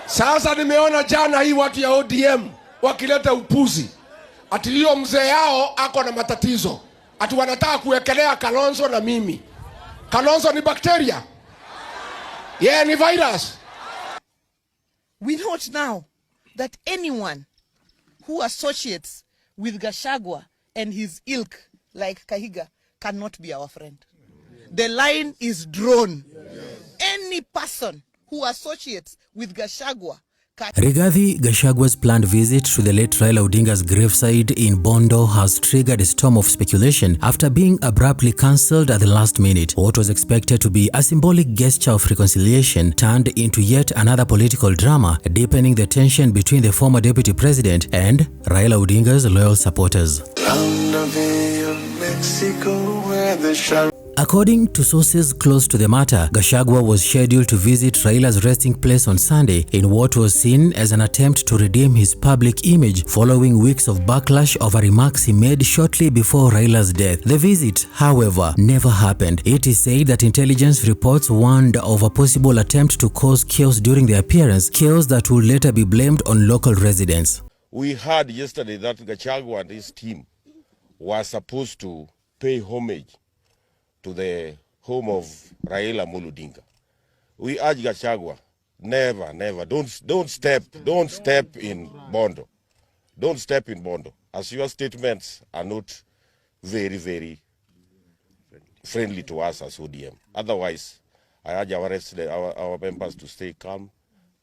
Sasa nimeona jana hii watu ya ODM wakileta upuzi. Ati hiyo mzee yao ako na matatizo. Ati wanataka kuwekelea Kalonzo na mimi. Kalonzo ni bakteria? Yeah, ni virus. We note now that anyone who associates with GACHAGUA and his ilk like Kahiga cannot be our friend. The line is drawn. Any person who associates with GACHAGUA. Rigathi Gachagua's planned visit to the late Raila Odinga's graveside in Bondo has triggered a storm of speculation after being abruptly cancelled at the last minute. What was expected to be a symbolic gesture of reconciliation turned into yet another political drama, deepening the tension between the former deputy president and Raila Odinga's loyal supporters. According to sources close to the matter, Gachagua was scheduled to visit Raila's resting place on Sunday in what was seen as an attempt to redeem his public image following weeks of backlash over remarks he made shortly before Raila's death. The visit, however, never happened. It is said that intelligence reports warned of a possible attempt to cause chaos during the appearance, chaos that would later be blamed on local residents. We heard yesterday that Gachagua and his team were supposed to pay homage to the home of Raila Odinga. We urge Gachagua, never, don't step in Bondo. Don't step in Bondo, as your statements are not very friendly to us as ODM. Otherwise, I urge our members to stay calm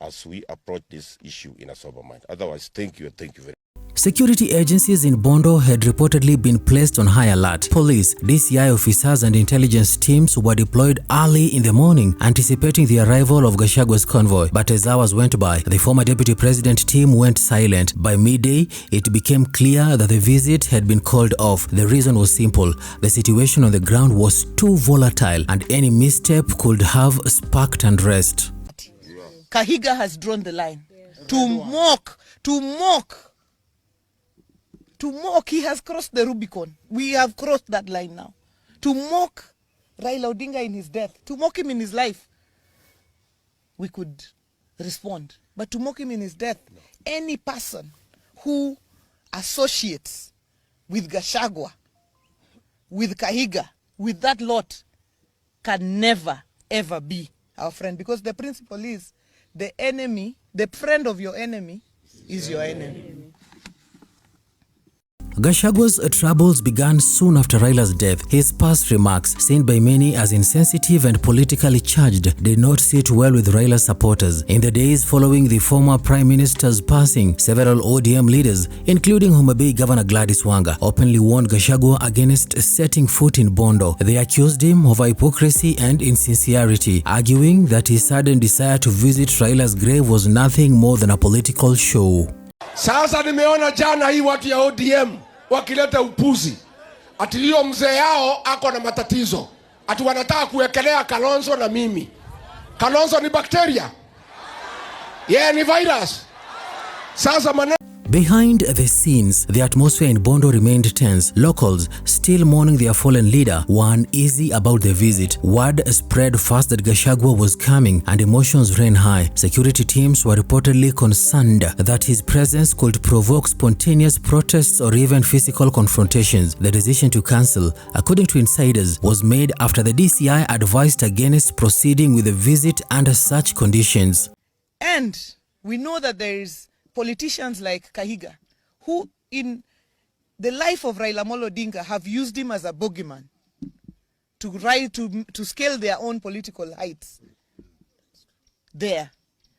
as we approach this issue in a sober mind. Otherwise, thank you very much. Security agencies in Bondo had reportedly been placed on high alert. Police, DCI officers and intelligence teams were deployed early in the morning, anticipating the arrival of Gachagua's convoy. But as hours went by, the former deputy president team went silent. By midday, it became clear that the visit had been called off. The reason was simple. The situation on the ground was too volatile, and any misstep could have sparked unrest. Kahiga has drawn the line. To mock, he has crossed the Rubicon. We have crossed that line now. To mock Raila Odinga in his death, to mock him in his life, we could respond. But to mock him in his death, any person who associates with Gachagua, with Kahiga, with that lot, can never, ever be our friend. Because the principle is, the friend of your enemy is your enemy. Gachagua's troubles began soon after Raila's death. His past remarks, seen by many as insensitive and politically charged, did not sit well with Raila's supporters. In the days following the former Prime Minister's passing, several ODM leaders, including Homa Bay Governor Gladys Wanga, openly warned Gachagua against setting foot in Bondo. They accused him of hypocrisy and insincerity, arguing that his sudden desire to visit Raila's grave was nothing more than a political show. Sasa nimeona jana hii watu ya ODM wakileta upuzi. Ati hiyo mzee yao ako na matatizo. Ati wanataka kuwekelea Kalonzo na mimi. Kalonzo ni bakteria? Yeah, ni virus. Sasa Behind the scenes, the atmosphere in Bondo remained tense. Locals, still mourning their fallen leader, were uneasy about the visit. Word spread fast that Gachagua was coming and emotions ran high. Security teams were reportedly concerned that his presence could provoke spontaneous protests or even physical confrontations. The decision to cancel, according to insiders, was made after the DCI advised against proceeding with the visit under such conditions. And we know that there is politicians like Kahiga, who in the life of Raila Odinga have used him as a bogeyman to scale their own political heights there.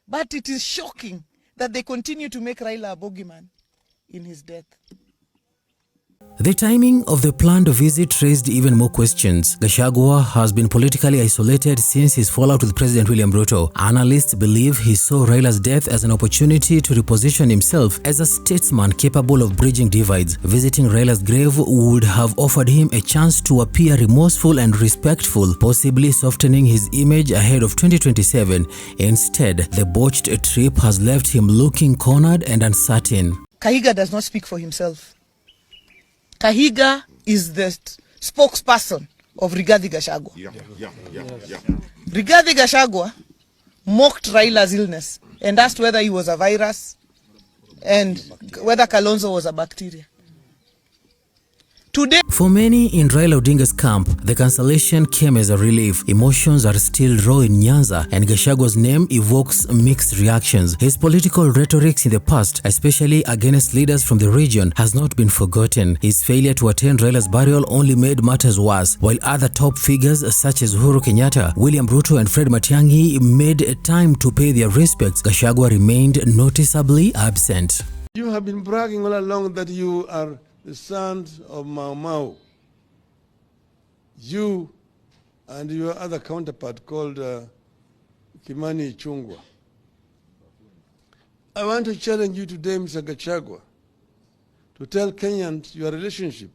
But it is shocking that they continue to make Raila a bogeyman in his death. The timing of the planned visit raised even more questions. Gachagua has been politically isolated since his fallout with President William Ruto. Analysts believe he saw Raila's death as an opportunity to reposition himself as a statesman capable of bridging divides. Visiting Raila's grave would have offered him a chance to appear remorseful and respectful, possibly softening his image ahead of 2027. Instead, the botched trip has left him looking cornered and uncertain. Kahiga does not speak for himself. Kahiga is the spokesperson of Rigathi Gachagua. Rigathi Gachagua mocked Raila's illness and asked whether he was a virus and whether Kalonzo was a bacteria. Today, for many in Raila Odinga's camp, the cancellation came as a relief. Emotions are still raw in Nyanza, and Gachagua's name evokes mixed reactions. His political rhetoric in the past, especially against leaders from the region, has not been forgotten. His failure to attend Raila's burial only made matters worse, while other top figures such as Uhuru Kenyatta, William Ruto and Fred Matiang'i made time to pay their respects. Gachagua remained noticeably absent. You have been bragging all along that you are the sons of Mau Mau. You and your other counterpart called Kimani Ichung'wah. I want to challenge you today, Mr. Gachagua, to tell Kenyans your relationship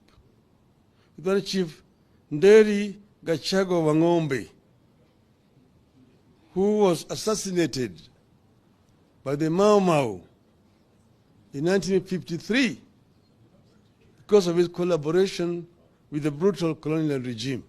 with one Chief Nderi Gachagua Wang'ombe, who was assassinated by the Mau Mau in 1953 because of his collaboration with the brutal colonial regime.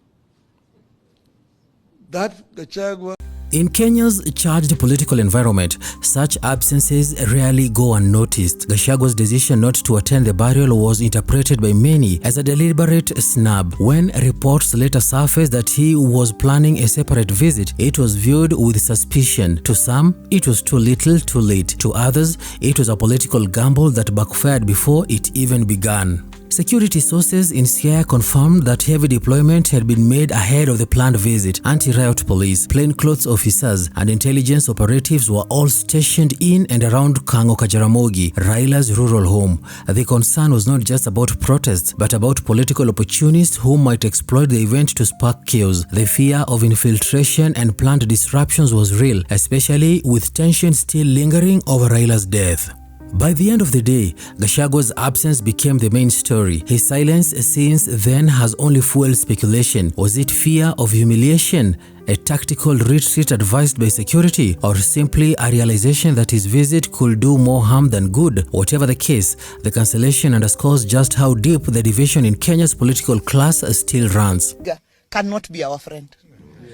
That Gachagua. In Kenya's charged political environment, such absences rarely go unnoticed. Gachagua's decision not to attend the burial was interpreted by many as a deliberate snub. When reports later surfaced that he was planning a separate visit, it was viewed with suspicion. To some, it was too little, too late. To others, it was a political gamble that backfired before it even began. Security sources in Siaya confirmed that heavy deployment had been made ahead of the planned visit. Anti-riot police, plainclothes officers, and intelligence operatives were all stationed in and around Kangoka Jaramogi, Raila's rural home. The concern was not just about protests, but about political opportunists who might exploit the event to spark chaos. The fear of infiltration and planned disruptions was real, especially with tension still lingering over Raila's death. By the end of the day, Gachagua's absence became the main story. His silence since then has only fueled speculation. Was it fear of humiliation, a tactical retreat advised by security, or simply a realization that his visit could do more harm than good? Whatever the case, the cancellation underscores just how deep the division in Kenya's political class still runs. Cannot be our friend.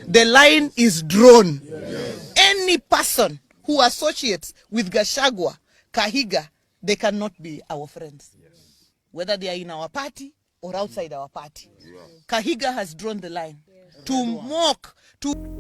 The line is drawn. Yes. Any person who associates with Gachagua, Kahiga, they cannot be our friends. Yes. Whether they are in our party or outside our party. Yes. Kahiga has drawn the line. Yes. To mock.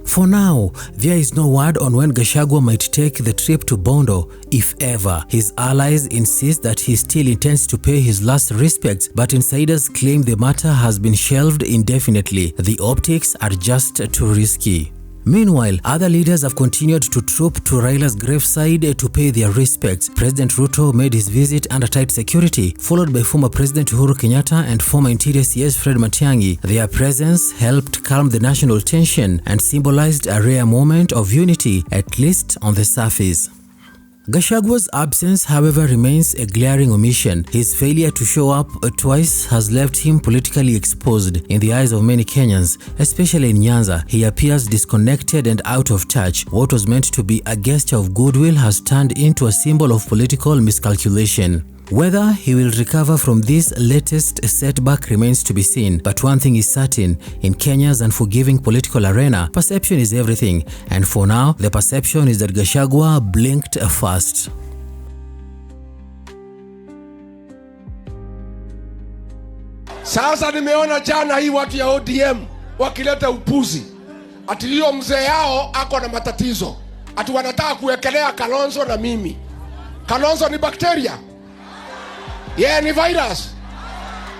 For now, there is no word on when Gachagua might take the trip to Bondo, if ever. His allies insist that he still intends to pay his last respects, but insiders claim the matter has been shelved indefinitely. The optics are just too risky. Meanwhile, other leaders have continued to troop to Raila's graveside to pay their respects. President Ruto made his visit under tight security, followed by former President Uhuru Kenyatta and former Interior CS Fred Matiang'i. Their presence helped calm the national tension and symbolized a rare moment of unity, at least on the surface. Gachagua's absence, however, remains a glaring omission. His failure to show up twice has left him politically exposed in the eyes of many Kenyans, especially in Nyanza. He appears disconnected and out of touch. What was meant to be a gesture of goodwill has turned into a symbol of political miscalculation. Whether he will recover from this latest setback remains to be seen, but one thing is certain: in Kenya's unforgiving political arena, perception is everything, and for now, the perception is that Gachagua blinked first. Sasa nimeona jana hii watu ya ODM wakileta upuzi. Ati hiyo mzee yao ako na matatizo. Ati wanataka kuwekelea Kalonzo na mimi. Kalonzo ni bakteria. Yeah, ni virus.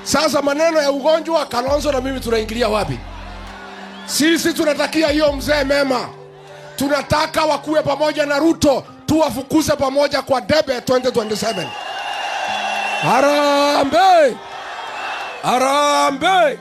Sasa maneno ya ugonjwa Kalonzo na mimi tunaingilia wapi? Sisi tunatakia hiyo mzee mema. Tunataka wakuwe pamoja na Ruto, tuwafukuze pamoja kwa debe 2027. Harambe! Harambe!